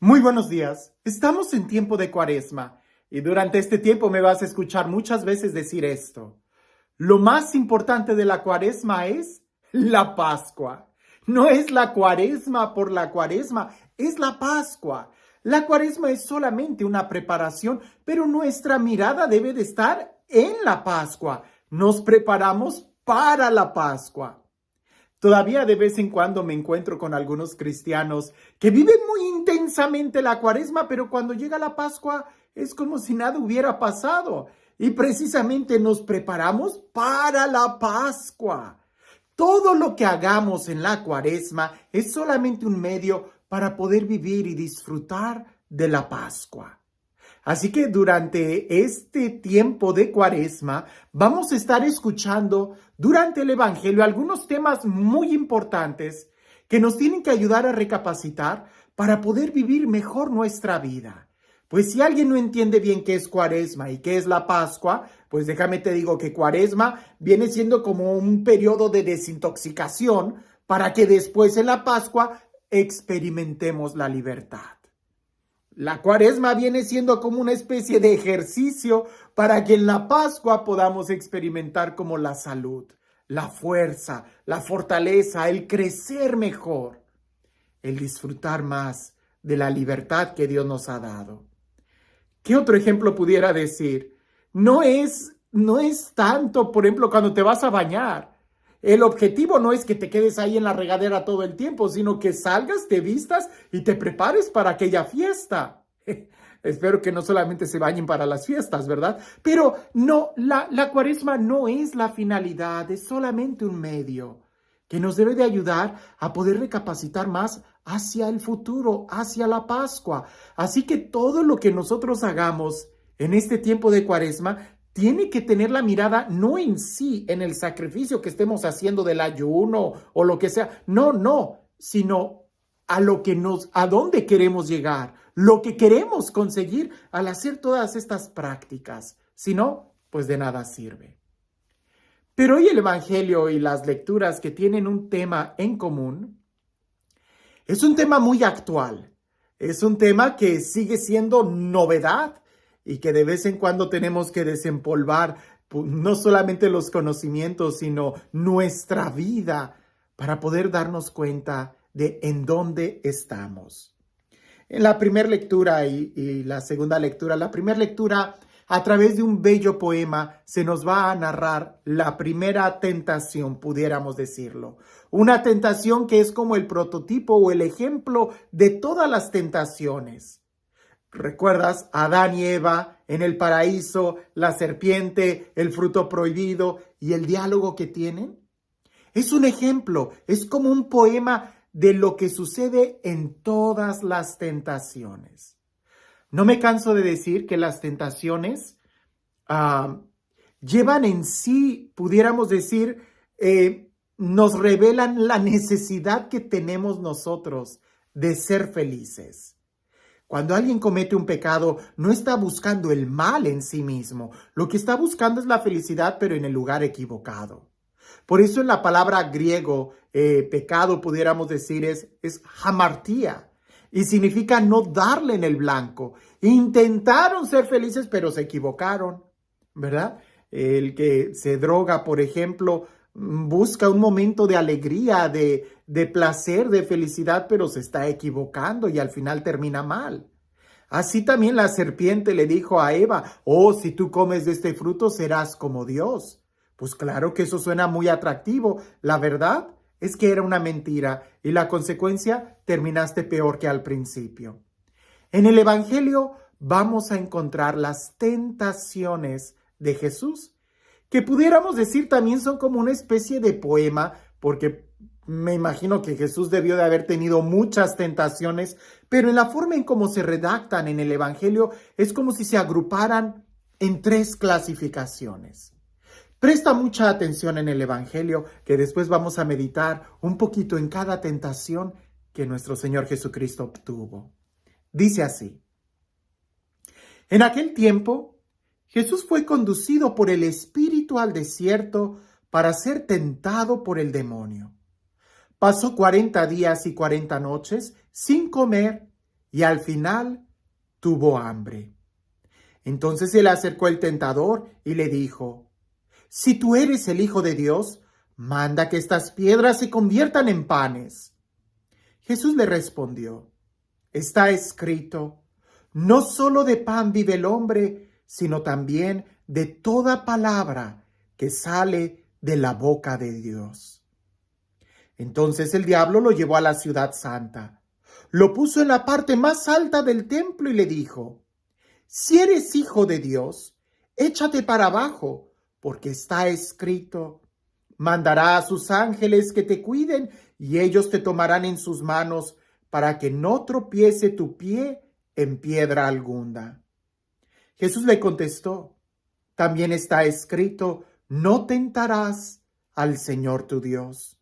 Muy buenos días. Estamos en tiempo de Cuaresma y durante este tiempo me vas a escuchar muchas veces decir esto. Lo más importante de la Cuaresma es la Pascua. No es la Cuaresma por la Cuaresma, es la Pascua. La Cuaresma es solamente una preparación, pero nuestra mirada debe de estar en la Pascua. Nos preparamos para la Pascua. Todavía de vez en cuando me encuentro con algunos cristianos que viven muy intensamente la Cuaresma, pero cuando llega la Pascua es como si nada hubiera pasado. Y precisamente nos preparamos para la Pascua. Todo lo que hagamos en la Cuaresma es solamente un medio para poder vivir y disfrutar de la Pascua. Así que durante este tiempo de Cuaresma vamos a estar escuchando durante el Evangelio algunos temas muy importantes que nos tienen que ayudar a recapacitar para poder vivir mejor nuestra vida. Pues si alguien no entiende bien qué es Cuaresma y qué es la Pascua, pues déjame te digo que Cuaresma viene siendo como un periodo de desintoxicación para que después en la Pascua experimentemos la libertad. La Cuaresma viene siendo como una especie de ejercicio para que en la Pascua podamos experimentar como la salud, la fuerza, la fortaleza, el crecer mejor, el disfrutar más de la libertad que Dios nos ha dado. ¿Qué otro ejemplo pudiera decir? No es tanto, por ejemplo, cuando te vas a bañar. El objetivo no es que te quedes ahí en la regadera todo el tiempo, sino que salgas, te vistas y te prepares para aquella fiesta. Espero que no solamente se bañen para las fiestas, ¿verdad? Pero no, la Cuaresma no es la finalidad, es solamente un medio que nos debe de ayudar a poder recapacitar más hacia el futuro, hacia la Pascua. Así que todo lo que nosotros hagamos en este tiempo de Cuaresma tiene que tener la mirada no en sí, en el sacrificio que estemos haciendo del ayuno o lo que sea. No, sino a dónde queremos llegar, lo que queremos conseguir al hacer todas estas prácticas. Si no, pues de nada sirve. Pero hoy el Evangelio y las lecturas que tienen un tema en común es un tema muy actual. Es un tema que sigue siendo novedad y que de vez en cuando tenemos que desempolvar no solamente los conocimientos, sino nuestra vida para poder darnos cuenta de en dónde estamos. En la primera lectura y la segunda lectura, la primera lectura a través de un bello poema se nos va a narrar la primera tentación, pudiéramos decirlo. Una tentación que es como el prototipo o el ejemplo de todas las tentaciones. ¿Recuerdas Adán y Eva en el paraíso, la serpiente, el fruto prohibido y el diálogo que tienen? Es un ejemplo, es como un poema de lo que sucede en todas las tentaciones. No me canso de decir que las tentaciones llevan en sí, pudiéramos decir, nos revelan la necesidad que tenemos nosotros de ser felices. Cuando alguien comete un pecado, no está buscando el mal en sí mismo. Lo que está buscando es la felicidad, pero en el lugar equivocado. Por eso en la palabra griego, pecado, pudiéramos decir, es hamartía. Y significa no darle en el blanco. Intentaron ser felices, pero se equivocaron, ¿verdad? El que se droga, por ejemplo, busca un momento de alegría, de placer, de felicidad, pero se está equivocando y al final termina mal. Así también la serpiente le dijo a Eva, si tú comes de este fruto serás como Dios. Pues claro que eso suena muy atractivo. La verdad es que era una mentira y la consecuencia terminaste peor que al principio. En el Evangelio vamos a encontrar las tentaciones de Jesús, que pudiéramos decir también son como una especie de poema, porque me imagino que Jesús debió de haber tenido muchas tentaciones, pero en la forma en cómo se redactan en el Evangelio es como si se agruparan en 3 clasificaciones. Presta mucha atención en el Evangelio, que después vamos a meditar un poquito en cada tentación que nuestro Señor Jesucristo obtuvo. Dice así: en aquel tiempo, Jesús fue conducido por el Espíritu al desierto para ser tentado por el demonio. Pasó 40 días y 40 noches sin comer y al final tuvo hambre. Entonces se le acercó el tentador y le dijo: si tú eres el Hijo de Dios, manda que estas piedras se conviertan en panes. Jesús le respondió: está escrito, no solo de pan vive el hombre, sino también de toda palabra que sale de la boca de Dios. Entonces el diablo lo llevó a la ciudad santa, lo puso en la parte más alta del templo y le dijo: si eres hijo de Dios, échate para abajo, porque está escrito, mandará a sus ángeles que te cuiden y ellos te tomarán en sus manos para que no tropiece tu pie en piedra alguna. Jesús le contestó: también está escrito, no tentarás al Señor tu Dios.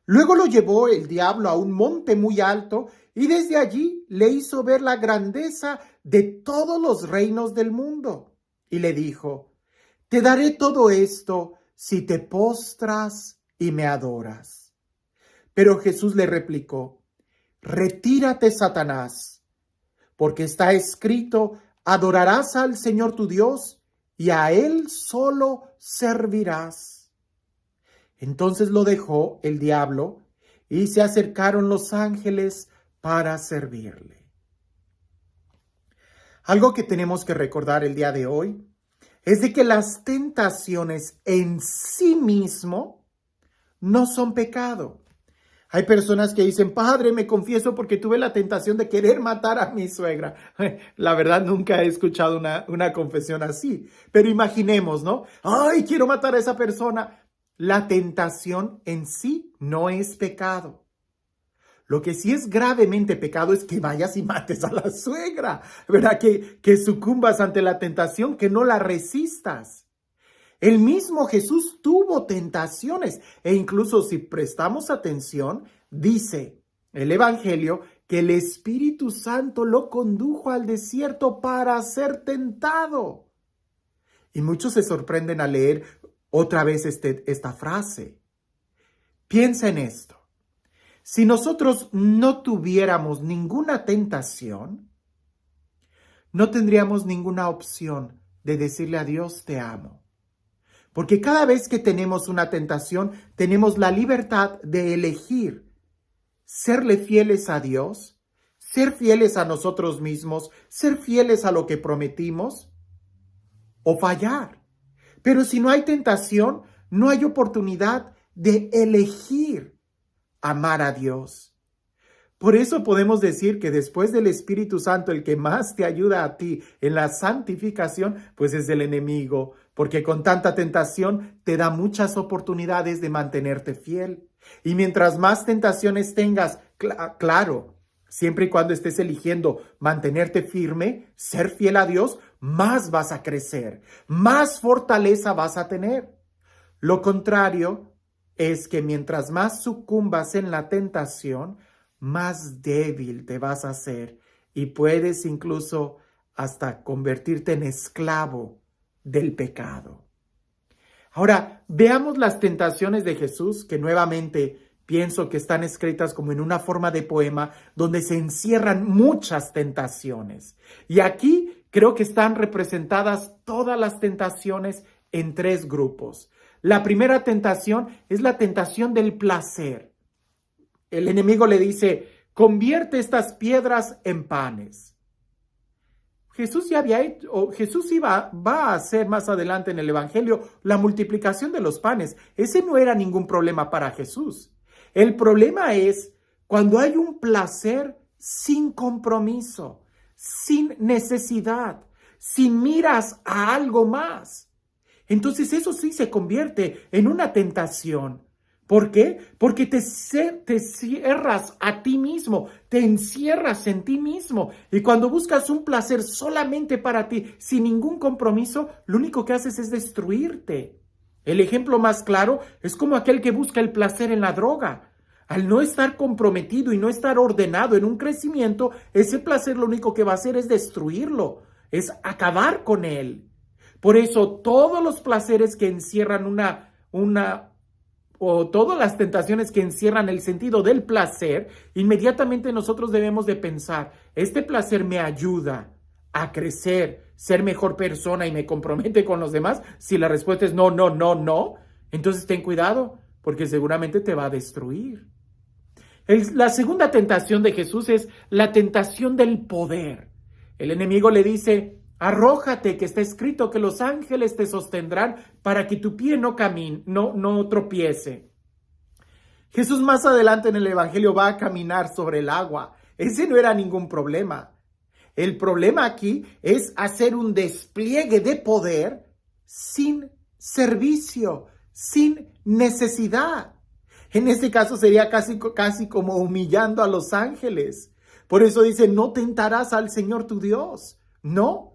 Luego lo llevó el diablo a un monte muy alto y desde allí le hizo ver la grandeza de todos los reinos del mundo. Y le dijo: te daré todo esto si te postras y me adoras. Pero Jesús le replicó: retírate, Satanás, porque está escrito, adorarás al Señor tu Dios y a Él solo servirás. Entonces lo dejó el diablo y se acercaron los ángeles para servirle. Algo que tenemos que recordar el día de hoy es de que las tentaciones en sí mismo no son pecado. Hay personas que dicen: padre, me confieso porque tuve la tentación de querer matar a mi suegra. La verdad, nunca he escuchado una confesión así. Pero imaginemos, ¿no? ¡Ay, quiero matar a esa persona! La tentación en sí no es pecado. Lo que sí es gravemente pecado es que vayas y mates a la suegra, ¿verdad? Que sucumbas ante la tentación, que no la resistas. El mismo Jesús tuvo tentaciones e incluso si prestamos atención, dice el Evangelio que el Espíritu Santo lo condujo al desierto para ser tentado. Y muchos se sorprenden al leer otra vez esta frase. Piensa en esto. Si nosotros no tuviéramos ninguna tentación, no tendríamos ninguna opción de decirle a Dios: te amo. Porque cada vez que tenemos una tentación, tenemos la libertad de elegir serle fieles a Dios, ser fieles a nosotros mismos, ser fieles a lo que prometimos o fallar. Pero si no hay tentación, no hay oportunidad de elegir amar a Dios. Por eso podemos decir que después del Espíritu Santo, el que más te ayuda a ti en la santificación, pues es el enemigo, porque con tanta tentación te da muchas oportunidades de mantenerte fiel. Y mientras más tentaciones tengas, claro, siempre y cuando estés eligiendo mantenerte firme, ser fiel a Dios, más vas a crecer, más fortaleza vas a tener. Lo contrario es que mientras más sucumbas en la tentación, más débil te vas a hacer y puedes incluso hasta convertirte en esclavo del pecado. Ahora, veamos las tentaciones de Jesús, que nuevamente pienso que están escritas como en una forma de poema, donde se encierran muchas tentaciones. Y aquí creo que están representadas todas las tentaciones en tres grupos. La primera tentación es la tentación del placer. El enemigo le dice: convierte estas piedras en panes. Jesús ya había hecho, Jesús va a hacer más adelante en el Evangelio la multiplicación de los panes. Ese no era ningún problema para Jesús. El problema es cuando hay un placer sin compromiso, sin necesidad, sin miras a algo más. Entonces eso sí se convierte en una tentación. ¿Por qué? Porque te cierras a ti mismo, te encierras en ti mismo. Y cuando buscas un placer solamente para ti, sin ningún compromiso, lo único que haces es destruirte. El ejemplo más claro es como aquel que busca el placer en la droga. Al no estar comprometido y no estar ordenado en un crecimiento, ese placer lo único que va a hacer es destruirlo, es acabar con él. Por eso todos los placeres que encierran o todas las tentaciones que encierran el sentido del placer, inmediatamente nosotros debemos de pensar, ¿este placer me ayuda a crecer, ser mejor persona y me compromete con los demás? Si la respuesta es no, no, no, no, entonces ten cuidado, porque seguramente te va a destruir. La segunda tentación de Jesús es la tentación del poder. El enemigo le dice, arrójate, que está escrito que los ángeles te sostendrán para que tu pie no tropiece. Jesús más adelante en el Evangelio va a caminar sobre el agua. Ese no era ningún problema. El problema aquí es hacer un despliegue de poder sin servicio, sin necesidad. En este caso sería casi como humillando a los ángeles. Por eso dice, no tentarás al Señor tu Dios. No.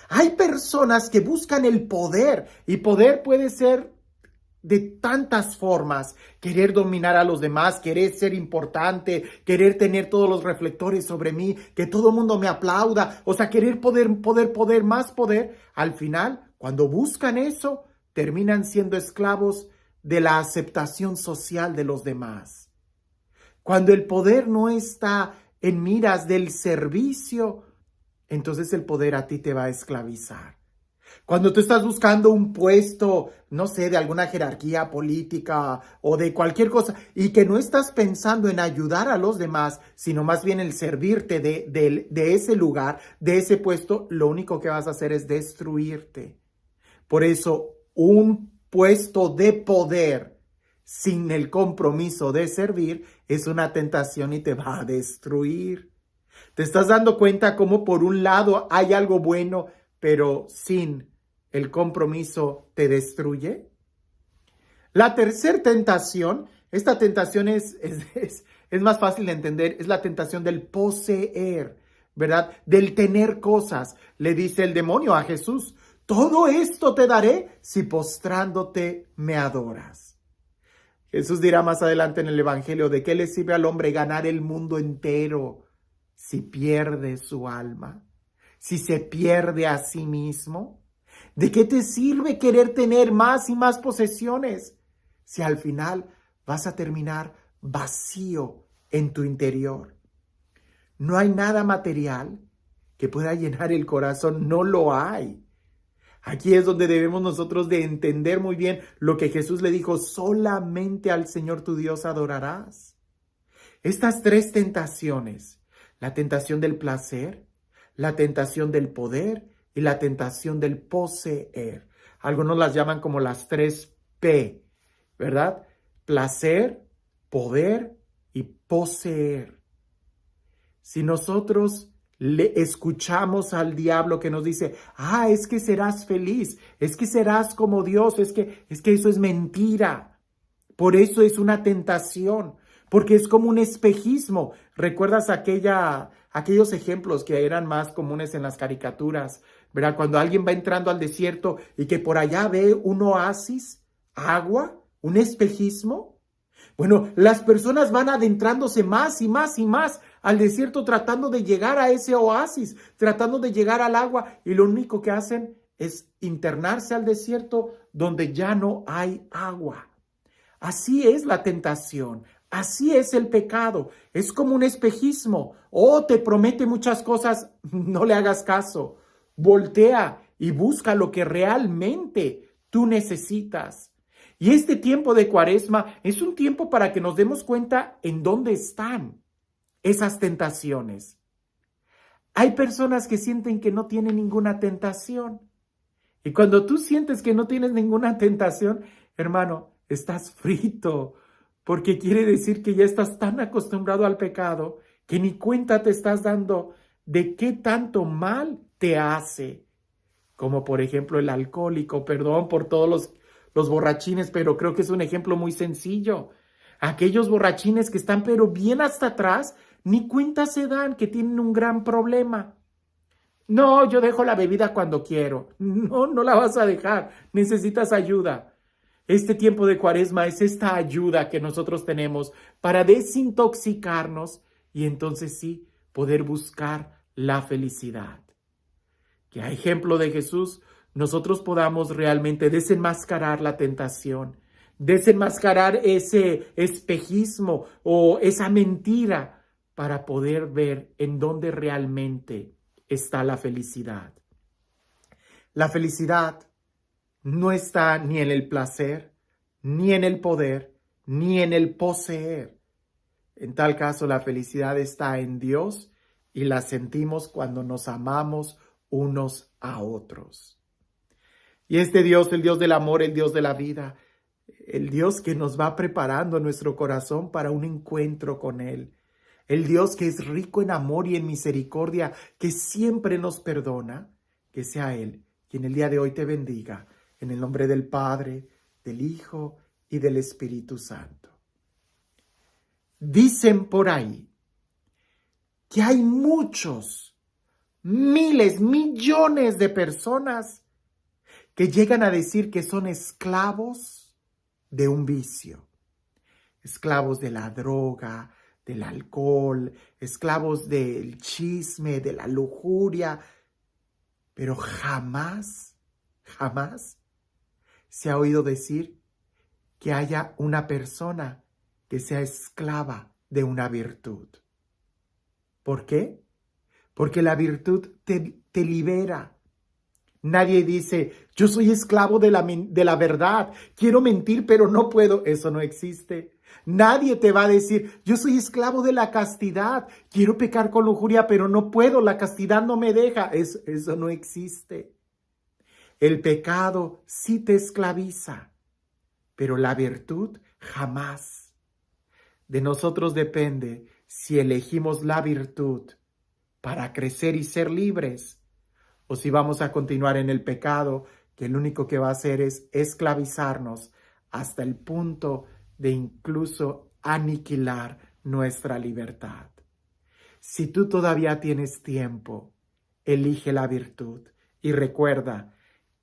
Hay personas que buscan el poder, y poder puede ser de tantas formas. Querer dominar a los demás, querer ser importante, querer tener todos los reflectores sobre mí, que todo el mundo me aplauda. O sea, querer poder, más poder. Al final, cuando buscan eso, terminan siendo esclavos de la aceptación social de los demás. Cuando el poder no está en miras del servicio, entonces el poder a ti te va a esclavizar. Cuando tú estás buscando un puesto, no sé, de alguna jerarquía política o de cualquier cosa, y que no estás pensando en ayudar a los demás, sino más bien el servirte de ese lugar, de ese puesto, lo único que vas a hacer es destruirte. Por eso, un puesto de poder sin el compromiso de servir es una tentación y te va a destruir. ¿Te estás dando cuenta cómo por un lado hay algo bueno, pero sin el compromiso te destruye? La tercera tentación, esta tentación es más fácil de entender, es la tentación del poseer, ¿verdad? Del tener cosas. Le dice el demonio a Jesús, todo esto te daré si postrándote me adoras. Jesús dirá más adelante en el Evangelio, ¿de qué le sirve al hombre ganar el mundo entero si pierde su alma? Si se pierde a sí mismo. ¿De qué te sirve querer tener más y más posesiones si al final vas a terminar vacío en tu interior? No hay nada material que pueda llenar el corazón, no lo hay. Aquí es donde debemos nosotros de entender muy bien lo que Jesús le dijo, solamente al Señor tu Dios adorarás. Estas tres tentaciones, la tentación del placer, la tentación del poder y la tentación del poseer. Algunos las llaman como las 3P, ¿verdad? Placer, poder y poseer. Si nosotros le escuchamos al diablo que nos dice, es que serás feliz, es que serás como Dios, es que eso es mentira. Por eso es una tentación, porque es como un espejismo. ¿Recuerdas aquellos ejemplos que eran más comunes en las caricaturas, ¿verdad? Cuando alguien va entrando al desierto y que por allá ve un oasis, agua, un espejismo. Bueno, las personas van adentrándose más y más y más al desierto tratando de llegar a ese oasis, tratando de llegar al agua, y lo único que hacen es internarse al desierto donde ya no hay agua. Así es la tentación, así es el pecado, es como un espejismo. Te promete muchas cosas, no le hagas caso. Voltea y busca lo que realmente tú necesitas. Y este tiempo de Cuaresma es un tiempo para que nos demos cuenta en dónde están esas tentaciones. Hay personas que sienten que no tienen ninguna tentación. Y cuando tú sientes que no tienes ninguna tentación, hermano, estás frito, porque quiere decir que ya estás tan acostumbrado al pecado que ni cuenta te estás dando de qué tanto mal te hace. Como por ejemplo el alcohólico, perdón por todos los borrachines, pero creo que es un ejemplo muy sencillo. Aquellos borrachines que están pero bien hasta atrás, ni cuenta se dan que tienen un gran problema. No, yo dejo la bebida cuando quiero. No la vas a dejar. Necesitas ayuda. Este tiempo de Cuaresma es esta ayuda que nosotros tenemos para desintoxicarnos y entonces sí poder buscar la felicidad. Que a ejemplo de Jesús, nosotros podamos realmente desenmascarar la tentación, desenmascarar ese espejismo o esa mentira para poder ver en dónde realmente está la felicidad. La felicidad no está ni en el placer, ni en el poder, ni en el poseer. En tal caso, la felicidad está en Dios y la sentimos cuando nos amamos unos a otros. Y este Dios, el Dios del amor, el Dios de la vida, el Dios que nos va preparando nuestro corazón para un encuentro con Él, el Dios que es rico en amor y en misericordia, que siempre nos perdona, que sea Él quien el día de hoy te bendiga, en el nombre del Padre, del Hijo y del Espíritu Santo. Dicen por ahí que hay muchos, miles, millones de personas que llegan a decir que son esclavos de un vicio, esclavos de la droga, del alcohol, esclavos del chisme, de la lujuria, pero jamás se ha oído decir que haya una persona que sea esclava de una virtud. ¿Por qué? Porque la virtud te libera. Nadie dice, yo soy esclavo de la verdad, quiero mentir pero no puedo. Eso no existe. Nadie te va a decir, yo soy esclavo de la castidad, quiero pecar con lujuria pero no puedo, la castidad no me deja. Eso no existe. El pecado sí te esclaviza, pero la virtud jamás. De nosotros depende si elegimos la virtud para crecer y ser libres, o si vamos a continuar en el pecado, que lo único que va a hacer es esclavizarnos hasta el punto de incluso aniquilar nuestra libertad. Si tú todavía tienes tiempo, elige la virtud y recuerda,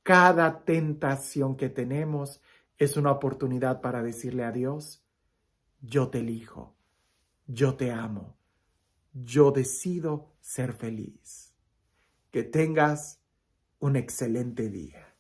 cada tentación que tenemos es una oportunidad para decirle a Dios, yo te elijo, yo te amo, yo decido ser feliz. Que tengas un excelente día.